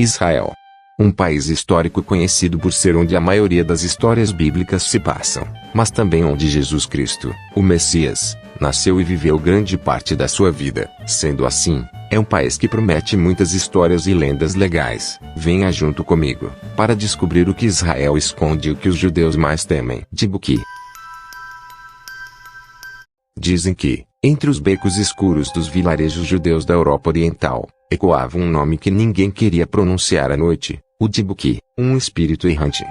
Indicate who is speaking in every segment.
Speaker 1: Israel. Um país histórico conhecido por ser onde a maioria das histórias bíblicas se passam, mas também onde Jesus Cristo, o Messias, nasceu e viveu grande parte da sua vida. Sendo assim, é um país que promete muitas histórias e lendas legais. Venha junto comigo, para descobrir o que Israel esconde e o que os judeus mais temem. Djibuti. Dizem que, entre os becos escuros dos vilarejos judeus da Europa Oriental, ecoava um nome que ninguém queria pronunciar à noite, o Djibuti, um espírito errante.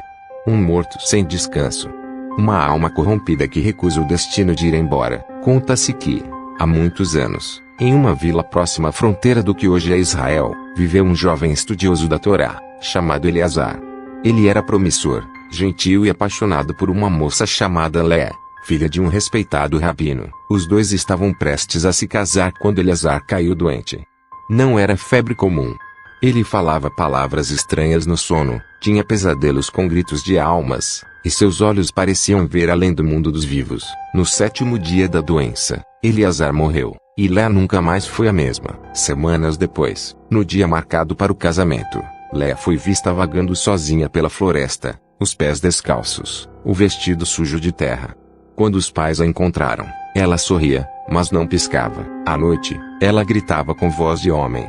Speaker 1: Um morto sem descanso. Uma alma corrompida que recusa o destino de ir embora. Conta-se que, há muitos anos, em uma vila próxima à fronteira do que hoje é Israel, viveu um jovem estudioso da Torá, chamado Eleazar. Ele era promissor, gentil e apaixonado por uma moça chamada Léa, filha de um respeitado rabino. Os dois estavam prestes a se casar quando Eleazar caiu doente. Não era febre comum. Ele falava palavras estranhas no sono, tinha pesadelos com gritos de almas, e seus olhos pareciam ver além do mundo dos vivos. No 7º dia da doença, Eleazar morreu, e Léa nunca mais foi a mesma. Semanas depois, no dia marcado para o casamento, Léa foi vista vagando sozinha pela floresta, os pés descalços, o vestido sujo de terra. Quando os pais a encontraram, ela sorria, mas não piscava. À noite, ela gritava com voz de homem.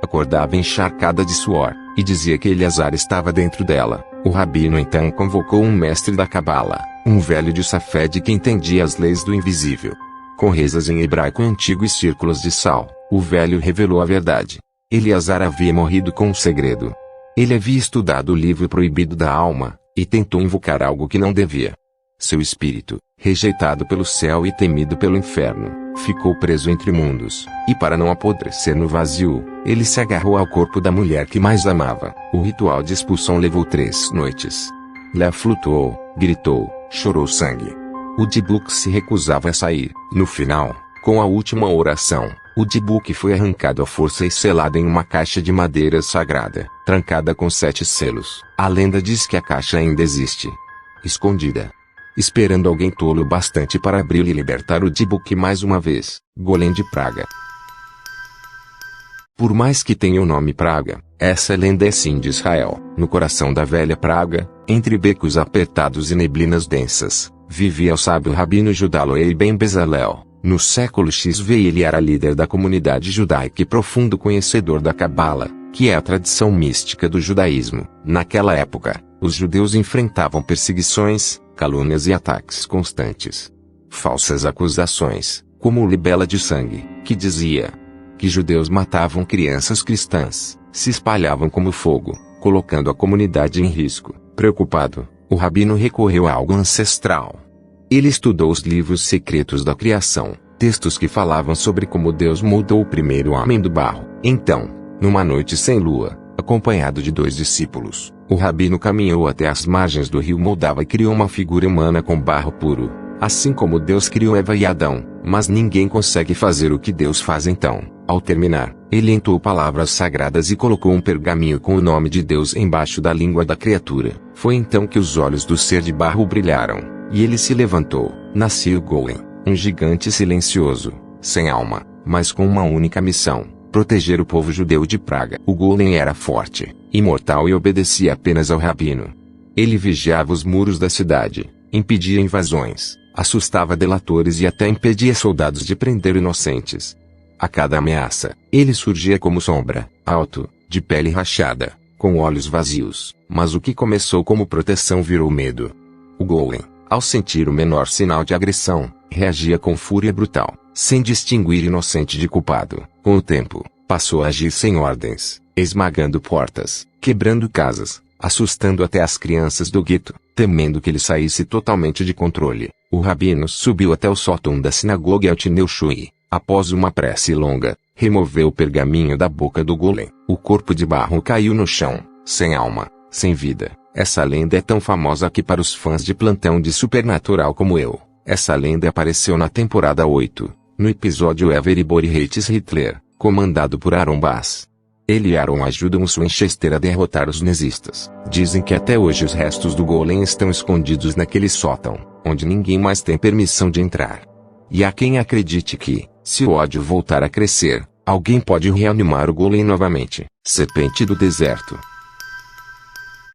Speaker 1: Acordava encharcada de suor, e dizia que Eleazar estava dentro dela. O rabino então convocou um mestre da Cabala, um velho de Safed que entendia as leis do invisível. Com rezas em hebraico antigo e círculos de sal, o velho revelou a verdade. Eleazar havia morrido com um segredo. Ele havia estudado o livro proibido da alma, e tentou invocar algo que não devia. Seu espírito, rejeitado pelo céu e temido pelo inferno, ficou preso entre mundos, e para não apodrecer no vazio, ele se agarrou ao corpo da mulher que mais amava. O ritual de expulsão levou 3 noites. Léa flutuou, gritou, chorou sangue. O Djibuti se recusava a sair. No final, com a última oração, o Djibuti foi arrancado à força e selado em uma caixa de madeira sagrada, trancada com 7 selos. A lenda diz que a caixa ainda existe, escondida, esperando alguém tolo bastante para abri-la e libertar o Djibuti mais uma vez. Golem de Praga. Por mais que tenha o nome Praga, essa lenda é sim de Israel. No coração da velha Praga, entre becos apertados e neblinas densas, vivia o sábio rabino Judá Loei Ben Bezalel. No século XV ele era líder da comunidade judaica e profundo conhecedor da Cabala, que é a tradição mística do judaísmo. Naquela época, os judeus enfrentavam perseguições, calúnias e ataques constantes. Falsas acusações, como o libela de sangue, que dizia que judeus matavam crianças cristãs, se espalhavam como fogo, colocando a comunidade em risco. Preocupado, o rabino recorreu a algo ancestral. Ele estudou os livros secretos da criação, textos que falavam sobre como Deus moldou o primeiro homem do barro. Então, numa noite sem lua, acompanhado de 2 discípulos, o rabino caminhou até as margens do rio Moldava e criou uma figura humana com barro puro, assim como Deus criou Eva e Adão. Mas ninguém consegue fazer o que Deus faz então. Ao terminar, ele entoou palavras sagradas e colocou um pergaminho com o nome de Deus embaixo da língua da criatura. Foi então que os olhos do ser de barro brilharam, e ele se levantou. Nasceu Golem, um gigante silencioso, sem alma, mas com uma única missão: proteger o povo judeu de Praga. O Golem era forte, imortal e obedecia apenas ao rabino. Ele vigiava os muros da cidade, impedia invasões, assustava delatores e até impedia soldados de prender inocentes. A cada ameaça, ele surgia como sombra, alto, de pele rachada, com olhos vazios, mas o que começou como proteção virou medo. O Golem, ao sentir o menor sinal de agressão, reagia com fúria brutal, sem distinguir inocente de culpado. Com o tempo, passou a agir sem ordens, esmagando portas, quebrando casas, assustando até as crianças do gueto, temendo que ele saísse totalmente de controle. O rabino subiu até o sótão da sinagoga Eltineu Shui. Após uma prece longa, removeu o pergaminho da boca do Golem. O corpo de barro caiu no chão, sem alma, sem vida. Essa lenda é tão famosa que para os fãs de plantão de Supernatural como eu, essa lenda apareceu na temporada 8, no episódio Everybody Hates Hitler, comandado por Aaron Bass. Ele e Aaron ajudam os Winchester a derrotar os nazistas. Dizem que até hoje os restos do Golem estão escondidos naquele sótão, onde ninguém mais tem permissão de entrar. E há quem acredite que, se o ódio voltar a crescer, Alguém pode reanimar o golem novamente. Serpente do deserto.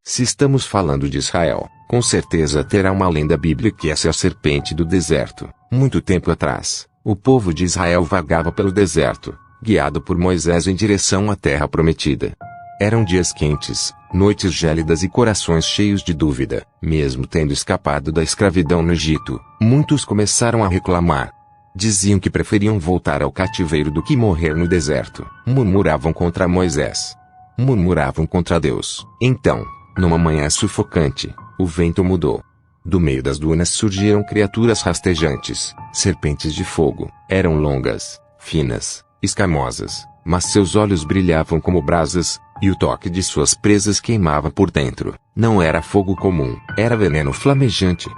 Speaker 1: Se estamos falando de Israel, com certeza terá uma lenda bíblica que essa é a serpente do deserto. Muito tempo atrás, o povo de Israel vagava pelo deserto, guiado por Moisés em direção à terra prometida. Eram dias quentes, noites gélidas e corações cheios de dúvida. Mesmo tendo escapado da escravidão no Egito, muitos começaram a reclamar. Diziam que preferiam voltar ao cativeiro do que morrer no deserto. Murmuravam contra Moisés. Murmuravam contra Deus. Então, numa manhã sufocante, o vento mudou. Do meio das dunas surgiram criaturas rastejantes, serpentes de fogo. Eram longas, finas, escamosas, mas seus olhos brilhavam como brasas, e o toque de suas presas queimava por dentro. Não era fogo comum, era veneno flamejante.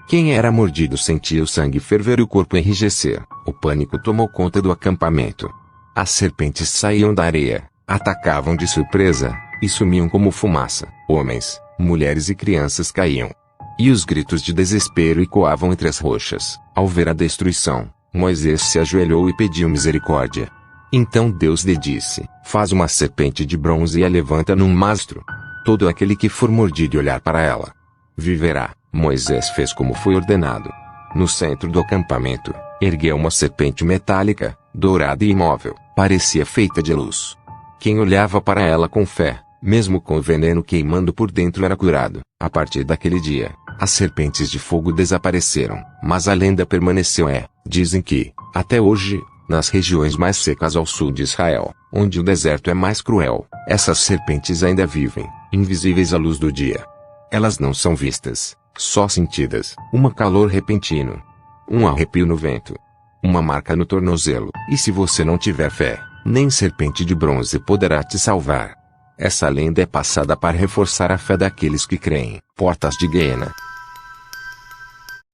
Speaker 1: Quem era mordido sentia o sangue ferver e o corpo enrijecer. O pânico tomou conta do acampamento. As serpentes saíam da areia, atacavam de surpresa, e sumiam como fumaça. Homens, mulheres e crianças caíam. E os gritos de desespero ecoavam entre as rochas. Ao ver a destruição, Moisés se ajoelhou e pediu misericórdia. Então Deus lhe disse: faz uma serpente de bronze e a levanta num mastro. Todo aquele que for mordido e olhar para ela, viverá. Moisés fez como foi ordenado. No centro do acampamento, ergueu uma serpente metálica, dourada e imóvel. Parecia feita de luz. Quem olhava para ela com fé, mesmo com o veneno queimando por dentro, era curado. A partir daquele dia, as serpentes de fogo desapareceram. Mas a lenda permaneceu. Dizem que, até hoje, nas regiões mais secas ao sul de Israel, onde o deserto é mais cruel, essas serpentes ainda vivem, invisíveis à luz do dia. Elas não são vistas, só sentidas. Um calor repentino, um arrepio no vento, uma marca no tornozelo. E se você não tiver fé, nem serpente de bronze poderá te salvar. Essa lenda é passada para reforçar a fé daqueles que creem. Portas de Guiena.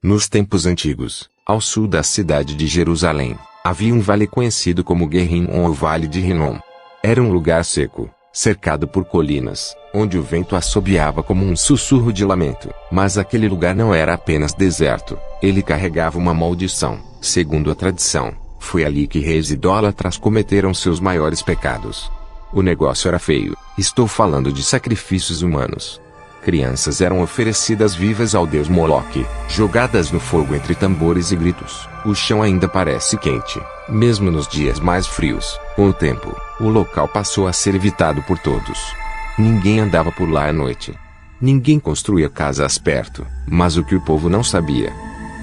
Speaker 1: Nos tempos antigos, ao sul da cidade de Jerusalém, havia um vale conhecido como Guerrinom ou Vale de Rinom. Era um lugar seco, cercado por colinas, onde o vento assobiava como um sussurro de lamento. Mas aquele lugar não era apenas deserto, ele carregava uma maldição. Segundo a tradição, foi ali que reis idólatras cometeram seus maiores pecados. O negócio era feio. Estou falando de sacrifícios humanos. Crianças eram oferecidas vivas ao deus Moloque, jogadas no fogo entre tambores e gritos. O chão ainda parece quente, mesmo nos dias mais frios. Com o tempo, o local passou a ser evitado por todos. Ninguém andava por lá à noite. Ninguém construía casas perto. Mas o que o povo não sabia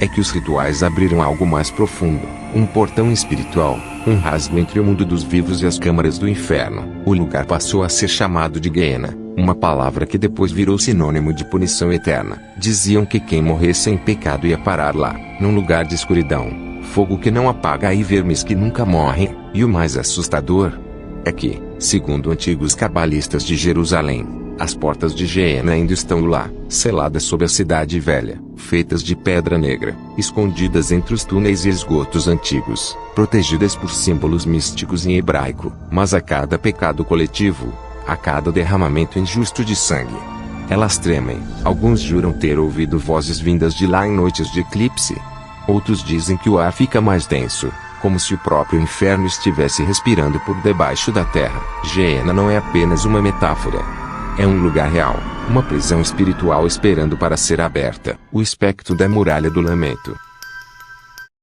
Speaker 1: é que os rituais abriram algo mais profundo, um portão espiritual, um rasgo entre o mundo dos vivos e as câmaras do inferno. O lugar passou a ser chamado de Guiena, uma palavra que depois virou sinônimo de punição eterna. Diziam que quem morresse em pecado ia parar lá, num lugar de escuridão, fogo que não apaga e vermes que nunca morrem. E o mais assustador é que, segundo antigos cabalistas de Jerusalém, as portas de Guiena ainda estão lá, seladas sobre a cidade velha, feitas de pedra negra, escondidas entre os túneis e esgotos antigos, protegidas por símbolos místicos em hebraico. Mas a cada pecado coletivo, a cada derramamento injusto de sangue, elas tremem. Alguns juram ter ouvido vozes vindas de lá em noites de eclipse. Outros dizem que o ar fica mais denso, como se o próprio inferno estivesse respirando por debaixo da terra. Guiena não é apenas uma metáfora. É um lugar real, uma prisão espiritual esperando para ser aberta. O espectro da Muralha do Lamento.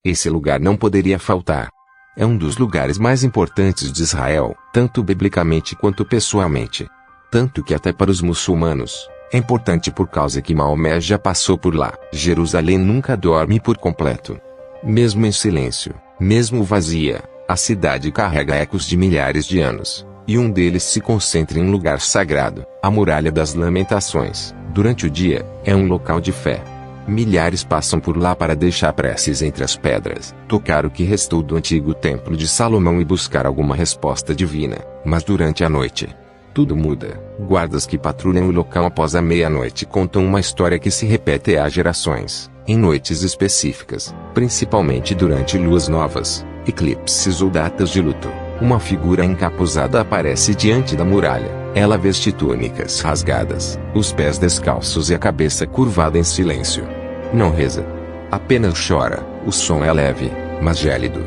Speaker 1: Esse lugar não poderia faltar. É um dos lugares mais importantes de Israel, tanto biblicamente quanto pessoalmente. Tanto que até para os muçulmanos, é importante por causa que Maomé já passou por lá. Jerusalém nunca dorme por completo. Mesmo em silêncio, mesmo vazia, a cidade carrega ecos de milhares de anos. E um deles se concentra em um lugar sagrado, a Muralha das Lamentações. Durante o dia, é um local de fé. Milhares passam por lá para deixar preces entre as pedras, tocar o que restou do antigo templo de Salomão e buscar alguma resposta divina. Mas durante a noite, tudo muda. Guardas que patrulham o local após a meia-noite contam uma história que se repete há gerações, em noites específicas, principalmente durante luas novas, eclipses ou datas de luto. Uma figura encapuzada aparece diante da muralha. Ela veste túnicas rasgadas, os pés descalços e a cabeça curvada em silêncio. Não reza. Apenas chora. O som é leve, mas gélido.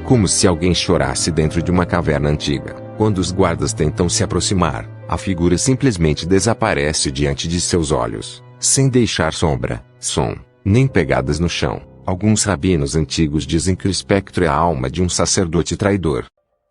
Speaker 1: como se alguém chorasse dentro de uma caverna antiga. Quando os guardas tentam se aproximar, a figura simplesmente desaparece diante de seus olhos, sem deixar sombra, som, nem pegadas no chão. Alguns rabinos antigos dizem que o espectro é a alma de um sacerdote traidor.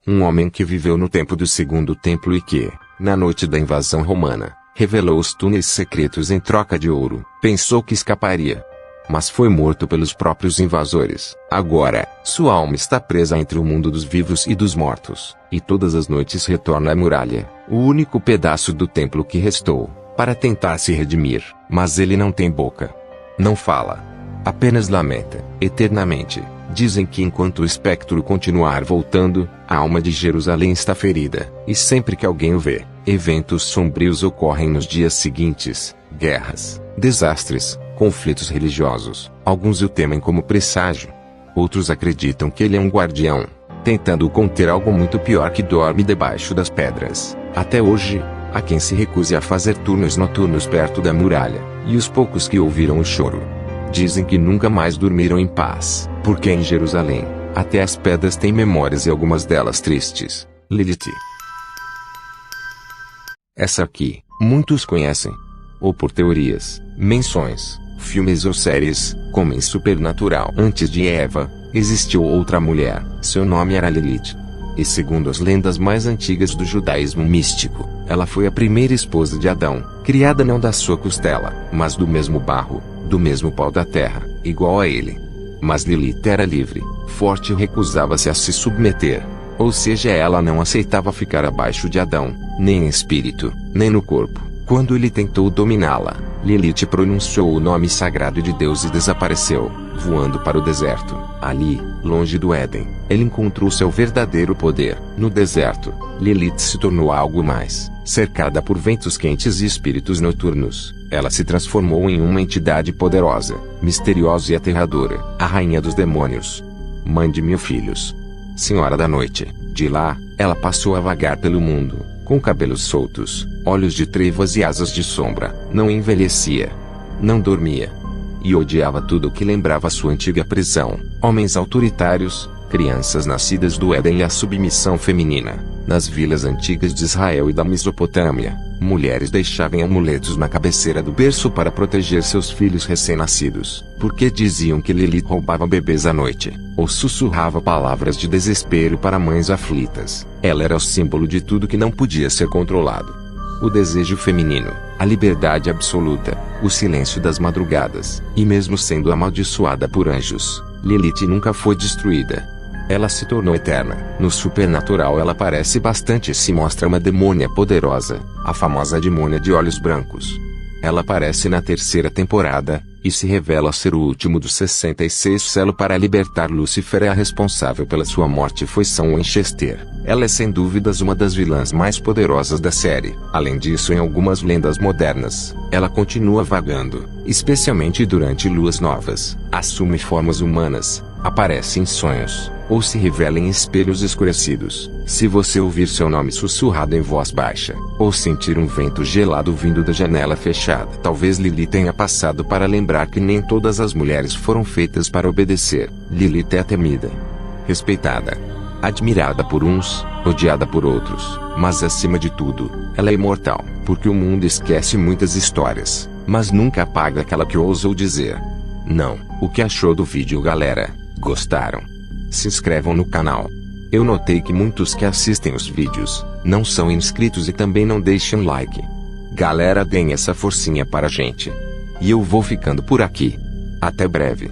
Speaker 1: Um homem que viveu no tempo do Segundo Templo e que, na noite da invasão romana, revelou os túneis secretos em troca de ouro. Pensou que escaparia, mas foi morto pelos próprios invasores. Agora, sua alma está presa entre o mundo dos vivos e dos mortos, e todas as noites retorna à muralha, o único pedaço do templo que restou, para tentar se redimir. Mas ele não tem boca. Não fala. Apenas lamenta, eternamente. Dizem que enquanto o espectro continuar voltando, a alma de Jerusalém está ferida, e sempre que alguém o vê, eventos sombrios ocorrem nos dias seguintes: guerras, desastres, conflitos religiosos. Alguns o temem como presságio. Outros acreditam que ele é um guardião, tentando conter algo muito pior que dorme debaixo das pedras. Até hoje, há quem se recuse a fazer turnos noturnos perto da muralha, e os poucos que ouviram o choro dizem que nunca mais dormiram em paz, porque em Jerusalém, até as pedras têm memórias e algumas delas tristes. Lilith. Essa aqui, muitos conhecem, ou por teorias, menções, filmes ou séries, como em Supernatural. Antes de Eva, existiu outra mulher, seu nome era Lilith. E segundo as lendas mais antigas do judaísmo místico, ela foi a primeira esposa de Adão, criada não da sua costela, mas do mesmo barro, do mesmo pó da terra, igual a ele. Mas Lilith era livre, forte e recusava-se a se submeter. Ou seja, ela não aceitava ficar abaixo de Adão, nem em espírito, nem no corpo. Quando ele tentou dominá-la, Lilith pronunciou o nome sagrado de Deus e desapareceu, voando para o deserto. Ali, longe do Éden, ele encontrou seu verdadeiro poder. No deserto, Lilith se tornou algo mais. Cercada por ventos quentes e espíritos noturnos, ela se transformou em uma entidade poderosa, misteriosa e aterradora, a rainha dos demônios. Mãe de 1000 filhos. Senhora da noite. De lá, ela passou a vagar pelo mundo, com cabelos soltos, olhos de trevas e asas de sombra. Não envelhecia, não dormia, e odiava tudo o que lembrava sua antiga prisão: homens autoritários, crianças nascidas do Éden e a submissão feminina. Nas vilas antigas de Israel e da Mesopotâmia, mulheres deixavam amuletos na cabeceira do berço para proteger seus filhos recém-nascidos, porque diziam que Lilith roubava bebês à noite, ou sussurrava palavras de desespero para mães aflitas. Ela era o símbolo de tudo que não podia ser controlado: o desejo feminino, a liberdade absoluta, o silêncio das madrugadas. E mesmo sendo amaldiçoada por anjos, Lilith nunca foi destruída. Ela se tornou eterna. No Supernatural ela aparece bastante e se mostra uma demônia poderosa, a famosa demônia de olhos brancos. Ela aparece na 3ª temporada, e se revela ser o último dos 66 selos para libertar Lúcifer. É a responsável pela sua morte foi São Winchester. Ela é sem dúvidas uma das vilãs mais poderosas da série. Além disso, em algumas lendas modernas, ela continua vagando, especialmente durante luas novas. Assume formas humanas, aparece em sonhos, ou se revela em espelhos escurecidos. Se você ouvir seu nome sussurrado em voz baixa, ou sentir um vento gelado vindo da janela fechada, talvez Lilith tenha passado para lembrar que nem todas as mulheres foram feitas para obedecer. Lilith é temida, respeitada, admirada por uns, odiada por outros, mas acima de tudo, ela é imortal, porque o mundo esquece muitas histórias, mas nunca apaga aquela que ousou dizer não. O que achou do vídeo, galera? Gostaram? Se inscrevam no canal. Eu notei que muitos que assistem os vídeos não são inscritos e também não deixam like. Galera, deem essa forcinha para a gente. E eu vou ficando por aqui. Até breve.